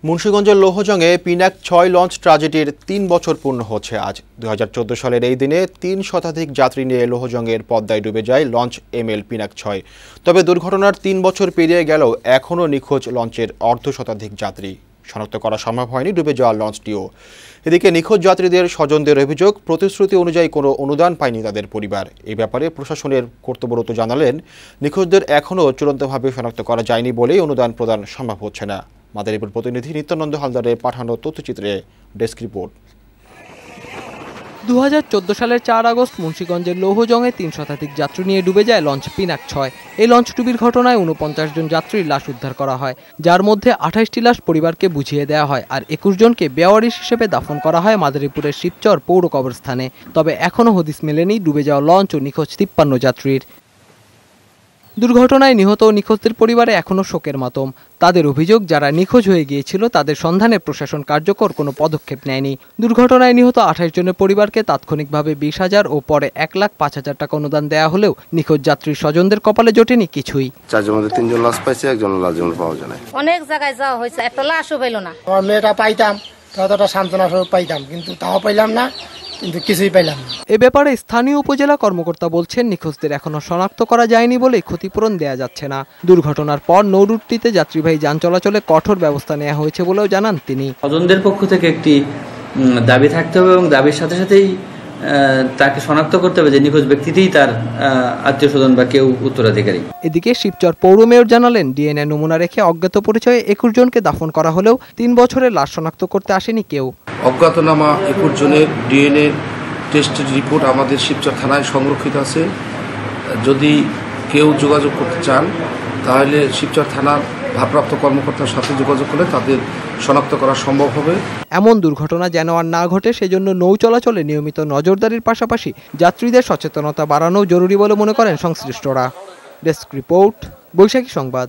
মুন্সিগঞ্জের লৌহজংয়ে পিনাক ৬ লঞ্চ ট্র্যাজেডির ৩ বছর পূর্ণ হচ্ছে আজ। ২০১৪ সালের এই দিনে ৩ শতাধিক যাত্রী নিয়ে লৌহজংয়ের পদ্মায় ডুবে যায় লঞ্চ এমএল পিনাক ৬। তবে দুর্ঘটনার ৩ বছর পেরিয়ে গেলেও এখনও নিখোঁজ লঞ্চের অর্ধ শতাধিক যাত্রী। শনাক্ত করা সম্ভব হয়নি ডুবে যাওয়া লঞ্চটিও। এদিকে নিখোঁজ যাত্রীদের স্বজনদের অভিযোগ, প্রতিশ্রুতি অনুযায়ী কোনো অনুদান পায়নি তাদের পরিবার। এই ব্যাপারে প্রশাসনের কর্তব্যরত জানালেন, নিখোঁজদের এখনও চূড়ান্তভাবে শনাক্ত করা যায়নি বলেই অনুদান প্রদান সম্ভব হচ্ছে না। মাদারীপুর প্রতিনিধি নিত্যানন্দ হালদারের পাঠানো তথ্যচিত্রে ডেস্ক রিপোর্ট। ২০১৪ সালের ৪ আগস্ট মুন্সিগঞ্জের লৌহজংয়ে ৩ শতাধিক যাত্রী নিয়ে ডুবে যায় লঞ্চ পিনাক ৬। এই লঞ্চ ডুবির ঘটনায় ৪৯ জন যাত্রীর লাশ উদ্ধার করা হয়, যার মধ্যে ২৮টি লাশ পরিবারকে বুঝিয়ে দেওয়া হয় আর ২১ জনকে বেওয়ারিশ হিসেবে দাফন করা হয় মাদারীপুরের শিবচর পৌর কবরস্থানে। তবে এখনও হদিস মেলেনি ডুবে যাওয়া লঞ্চ ও নিখোঁজ ৫৩ যাত্রীর। দুর্ঘটনায় নিহত ও নিখোঁজদের পরিবারে এখনও শোকের মাতম। তাদের অভিযোগ, যারা নিখোঁজ হয়ে গিয়েছিল তাদের সন্ধানে প্রশাসন কার্যকর কোনো পদক্ষেপ নেয়নি। দুর্ঘটনায় নিহত ২৮ জনের পরিবারকে তাৎক্ষণিকভাবে ২০,০০০ ও পরে ১,৫০,০০০ টাকা অনুদান দেওয়া হলেও নিখোঁজ যাত্রীর স্বজনদের কপালে জোটেনি কিছুই। ৪ জনের মধ্যে ৩ জন লাশ পাইছে, একজন লাশ পাওয়া যায় না। অনেক জায়গায় যাওয়া হয়েছে, একটা লাশও পাইল না। আমার মেয়েটা পাইতাম, ততটা সান্ত্বনা পাইতাম, কিন্তু তাও পাইলাম না, কিন্তু কিছুই পাইলাম না। এ ব্যাপারে স্থানীয় উপজেলা কর্মকর্তা বলছেন, নিখোঁজদের এখনো শনাক্ত করা যায়নি বলে ক্ষতিপূরণ দেয়া যাচ্ছে না। দুর্ঘটনার পর নৌরুটটিতে যাত্রীবাহী যান চলাচলে কঠোর ব্যবস্থা নেওয়া হয়েছে বলেও জানান তিনি। স্বজনদের পক্ষ থেকে একটি দাবি থাকতে হবে এবং দাবির সাথে সাথেই তাকে শনাক্ত করতে হবে যে নিখোঁজ ব্যক্তিটিই তার আত্মীয় স্বজন বা কেউ উত্তরাধিকারী। এদিকে শিবচর পৌর মেয়র জানালেন, ডিএনএ নমুনা রেখে অজ্ঞাত পরিচয়ে ২১ জনকে দাফন করা হলেও ৩ বছরের লাশ শনাক্ত করতে আসেনি কেউ। অজ্ঞাতনামা ২১ জনের ডিএনএ টেস্টের রিপোর্ট আমাদের শিবচর থানায় সংরক্ষিত আছে। যদি কেউ যোগাযোগ করতে চান তাহলে শিবচর থানার ভারপ্রাপ্ত কর্মকর্তার সাথে যোগাযোগ করলে তাদের শনাক্ত করা সম্ভব হবে। এমন দুর্ঘটনা যেন আর না ঘটে সেজন্য নৌ চলাচলে নিয়মিত নজরদারির পাশাপাশি যাত্রীদের সচেতনতা বাড়ানো জরুরি বলে মনে করেন সংশ্লিষ্টরা। ডেস্ক রিপোর্ট, বৈশাখী সংবাদ।